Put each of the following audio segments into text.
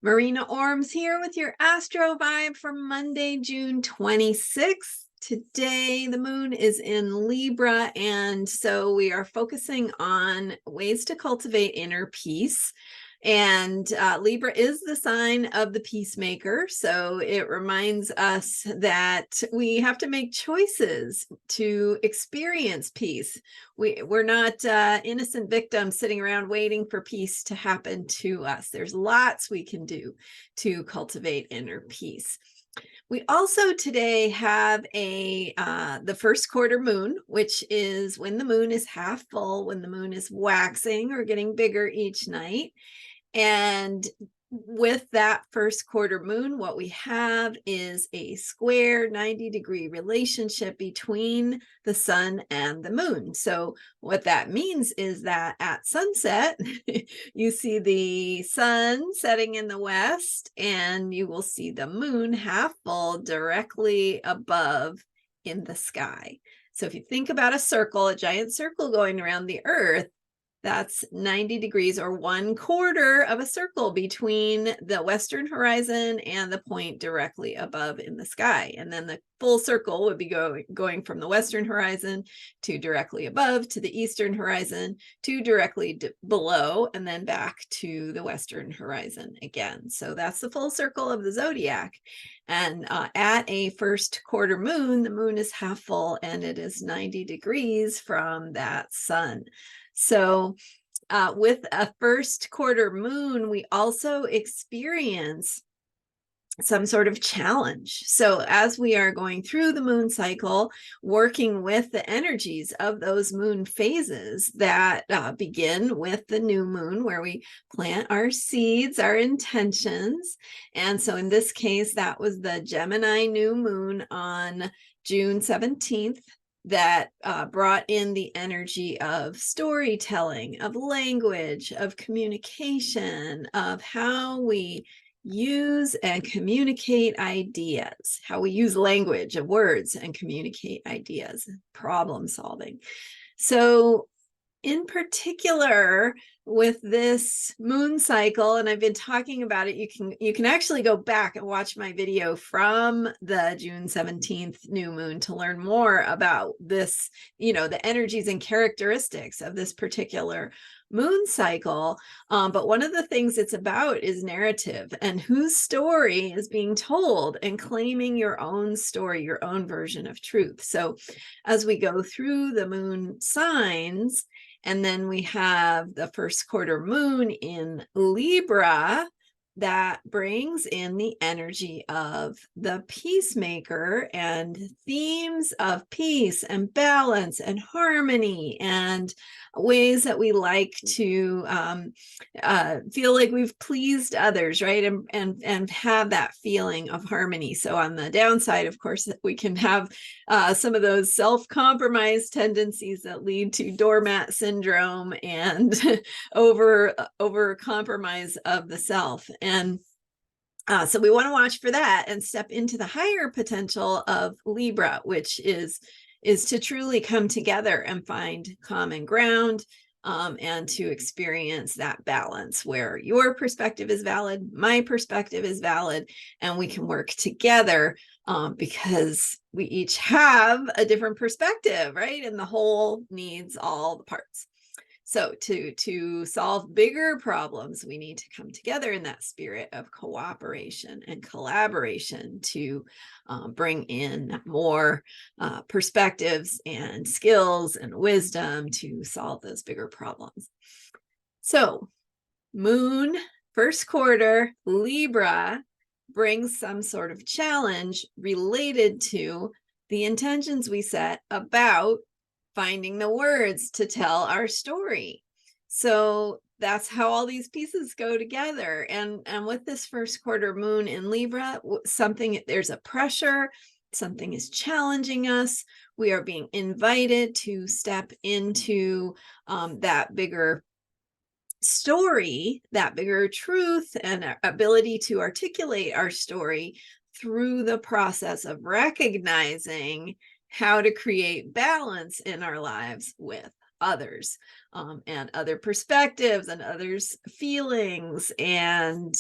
Marina Ormes here with your Astro vibe for Monday, June 26th. Today, the moon is in Libra, and so we are focusing on ways to cultivate inner peace. And Libra is the sign of the peacemaker, so it reminds us that we have to make choices to experience peace. We're not innocent victims sitting around waiting for peace to happen to us. There's lots we can do to cultivate inner peace. We also today have the first quarter moon, which is when the moon is half full, when the moon is waxing or getting bigger each night. And with that first quarter moon, what we have is a square 90-degree relationship between the sun and the moon. So what that means is that at sunset, you see the sun setting in the west, and you will see the moon half full directly above in the sky. So if you think about a circle, a giant circle going around the earth, that's 90 degrees or 1/4 of a circle between the western horizon and the point directly above in the sky. And then the full circle would be going from the western horizon to directly above to the eastern horizon to directly below, and then back to the western horizon again. So that's the full circle of the zodiac. And at a first quarter moon, the moon is half full and it is 90 degrees from that sun. So with a first quarter moon, we also experience some sort of challenge. So as we are going through the moon cycle, working with the energies of those moon phases that begin with the new moon, where we plant our seeds, our intentions. And so in this case, that was the Gemini new moon on June 17th. That brought in the energy of storytelling, of language, of communication, of how we use and communicate ideas, how we use language of words and communicate ideas, problem solving. So in particular, with this moon cycle, and I've been talking about it, you can actually go back and watch my video from the June 17th new moon to learn more about this, the energies and characteristics of this particular moon cycle. But one of the things it's about is narrative and whose story is being told, and claiming your own story, your own version of truth. So as we go through the moon signs, and then we have the first quarter moon in Libra, that brings in the energy of the peacemaker and themes of peace and balance and harmony and ways that we like to feel like we've pleased others, right? And have that feeling of harmony. So on the downside, of course, we can have some of those self-compromise tendencies that lead to doormat syndrome and over compromise of the self. And so we want to watch for that and step into the higher potential of Libra, which is to truly come together and find common ground, and to experience that balance where your perspective is valid, my perspective is valid, and we can work together because we each have a different perspective, right? And the whole needs all the parts. So to solve bigger problems, we need to come together in that spirit of cooperation and collaboration to bring in more perspectives and skills and wisdom to solve those bigger problems. So moon, first quarter, Libra brings some sort of challenge related to the intentions we set about finding the words to tell our story. So that's how all these pieces go together. And with this first quarter moon in Libra, there's a pressure, something is challenging us. We are being invited to step into that bigger story, that bigger truth, and our ability to articulate our story through the process of recognizing how to create balance in our lives with others, and other perspectives and others' feelings, and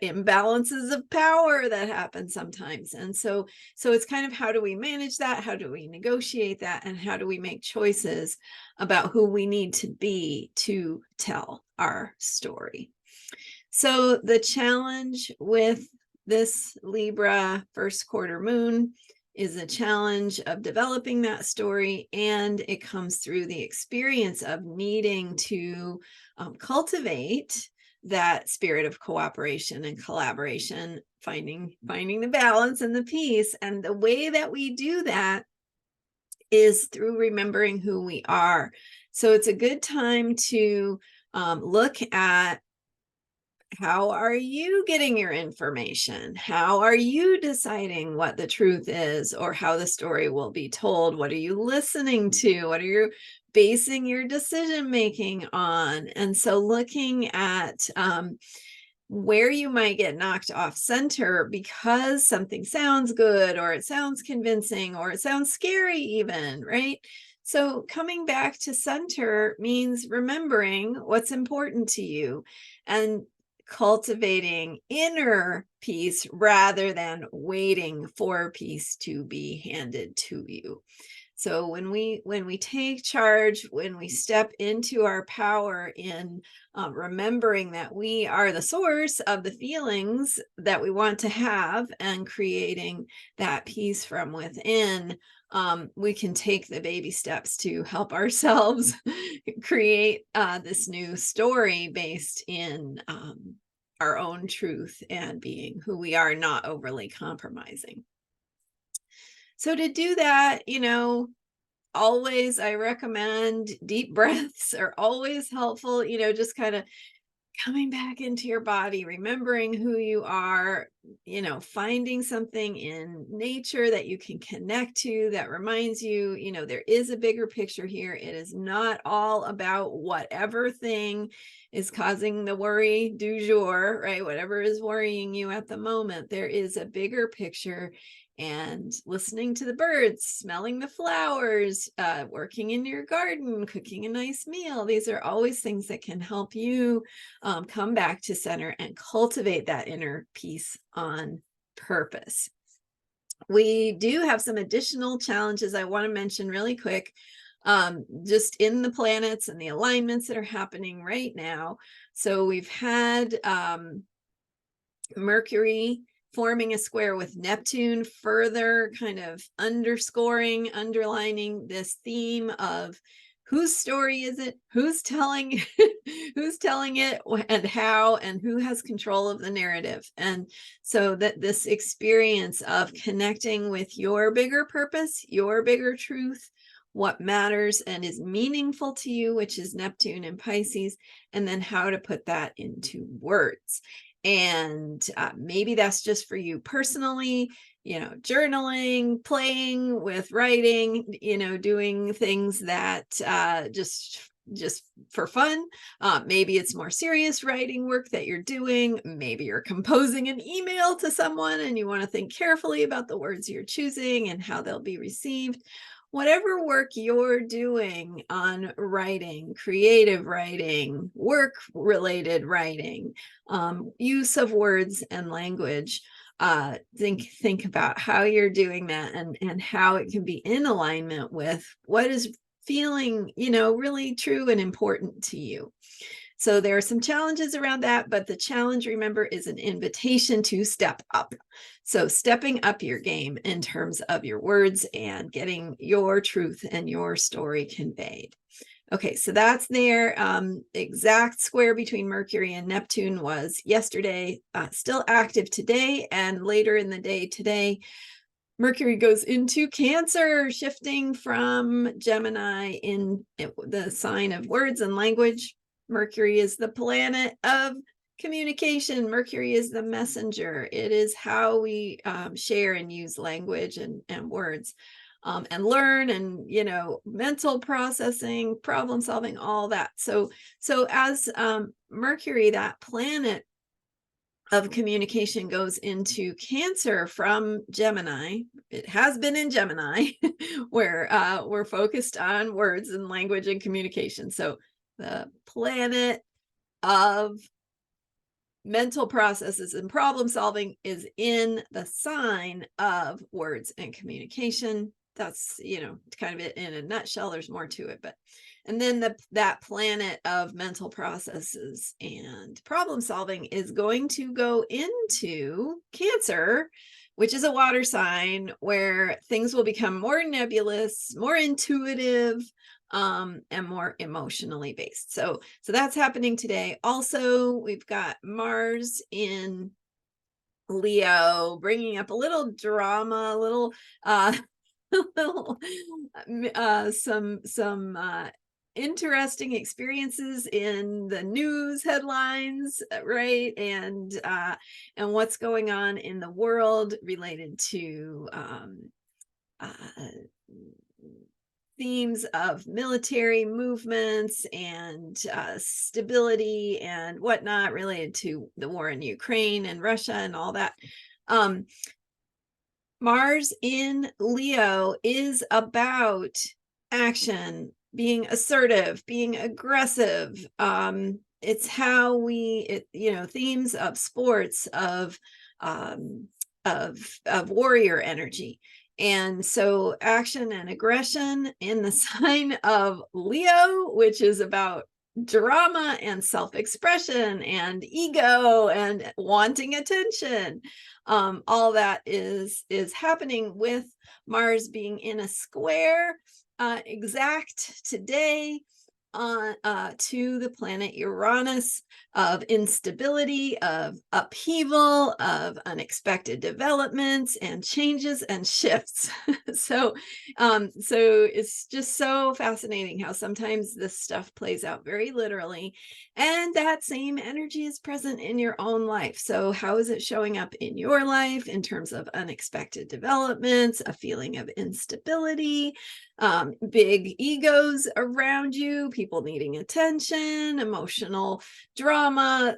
imbalances of power that happen sometimes. And so it's kind of, how do we manage that? How do we negotiate that? And how do we make choices about who we need to be to tell our story? So the challenge with this Libra first quarter moon is a challenge of developing that story, and it comes through the experience of needing to cultivate that spirit of cooperation and collaboration, finding the balance and the peace. And the way that we do that is through remembering who we are. So it's a good time to look at, how are you getting your information? How are you deciding what the truth is, or how the story will be told? What are you listening to? What are you basing your decision making on? And so looking at where you might get knocked off center because something sounds good, or it sounds convincing, or it sounds scary even, right? So coming back to center means remembering what's important to you and cultivating inner peace rather than waiting for peace to be handed to you. So when we take charge, when we step into our power in remembering that we are the source of the feelings that we want to have, and creating that peace from within, we can take the baby steps to help ourselves create this new story based in our own truth and being who we are, not overly compromising. So to do that, always, I recommend deep breaths are always helpful, just kind of coming back into your body, remembering who you are, finding something in nature that you can connect to that reminds you, there is a bigger picture here. It is not all about whatever thing is causing the worry du jour, right? Whatever is worrying you at the moment, there is a bigger picture. And listening to the birds, smelling the flowers, working in your garden, cooking a nice meal. These are always things that can help you come back to center and cultivate that inner peace on purpose. We do have some additional challenges I want to mention really quick, just in the planets and the alignments that are happening right now. So we've had Mercury forming a square with Neptune, further kind of underlining this theme of whose story is it, who's telling it, and how, and who has control of the narrative. And so that this experience of connecting with your bigger purpose, your bigger truth, what matters and is meaningful to you, which is Neptune and Pisces, and then how to put that into words. And maybe that's just for you personally, journaling, playing with writing, doing things that just for fun. Maybe it's more serious writing work that you're doing. Maybe you're composing an email to someone and you want to think carefully about the words you're choosing and how they'll be received. Whatever work you're doing on writing, creative writing, work-related writing, use of words and language, think about how you're doing that, and how it can be in alignment with what is feeling, really true and important to you. So there are some challenges around that, but the challenge, remember, is an invitation to step up. So stepping up your game in terms of your words and getting your truth and your story conveyed. Okay, so that's their exact square between Mercury and Neptune was yesterday, still active today, and later in the day today, Mercury goes into Cancer, shifting from Gemini in the sign of words and language. Mercury is the planet of communication. Mercury is the messenger. It is how we share and use language and words, and learn, and mental processing, problem solving, all that. So as Mercury, that planet, of communication goes into Cancer from Gemini. It has been in Gemini, where we're focused on words and language and communication. So the planet of mental processes and problem solving is in the sign of words and communication. That's, kind of it in a nutshell. There's more to it, but and then that planet of mental processes and problem solving is going to go into Cancer, which is a water sign, where things will become more nebulous, more intuitive, and more emotionally based. So that's happening today. Also, we've got Mars in Leo, bringing up a little drama, a little, little, some interesting experiences in the news headlines, right? And what's going on in the world related to themes of military movements and stability and whatnot related to the war in Ukraine and Russia and all that. Mars in Leo is about action, being assertive, being aggressive. It's how themes of sports, of warrior energy. And so action and aggression in the sign of Leo, which is about drama and self-expression and ego and wanting attention. All that is happening with Mars being in a square exact today to the planet Uranus, of instability, of upheaval, of unexpected developments and changes and shifts. So it's just so fascinating how sometimes this stuff plays out very literally, and that same energy is present in your own life. So how is it showing up in your life in terms of unexpected developments, a feeling of instability, big egos around you, people needing attention, emotional drama,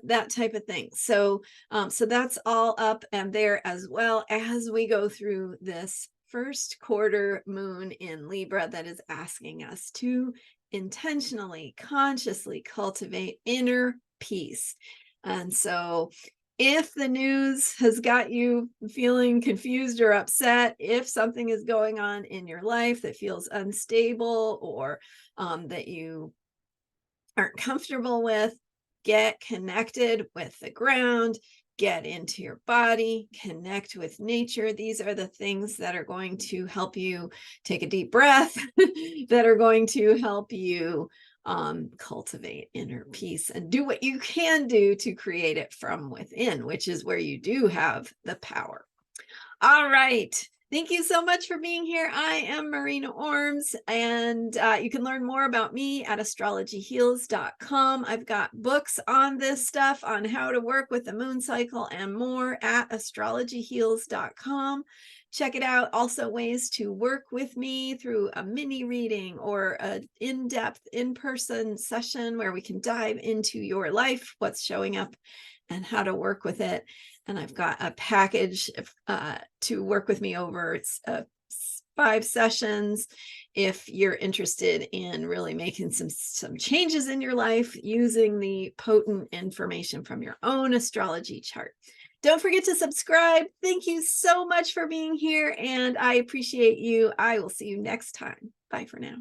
that type of thing. So that's all up and there, as well as we go through this first quarter moon in Libra that is asking us to intentionally, consciously cultivate inner peace. And so if the news has got you feeling confused or upset, if something is going on in your life that feels unstable, or that you aren't comfortable with, get connected with the ground, get into your body, connect with nature. These are the things that are going to help you take a deep breath, that are going to help you cultivate inner peace and do what you can do to create it from within, which is where you do have the power. All right. Thank you so much for being here. I am Marina Ormes, and you can learn more about me at astrologyheals.com. I've got books on this stuff, on how to work with the moon cycle and more, at astrologyheals.com. Check it out. Also, ways to work with me through a mini reading or an in-depth in-person session where we can dive into your life, what's showing up, and how to work with it. And I've got a package to work with me over 5 sessions if you're interested in really making some changes in your life using the potent information from your own astrology chart. Don't forget to subscribe. Thank you so much for being here, and I appreciate you. I will see you next time. Bye for now.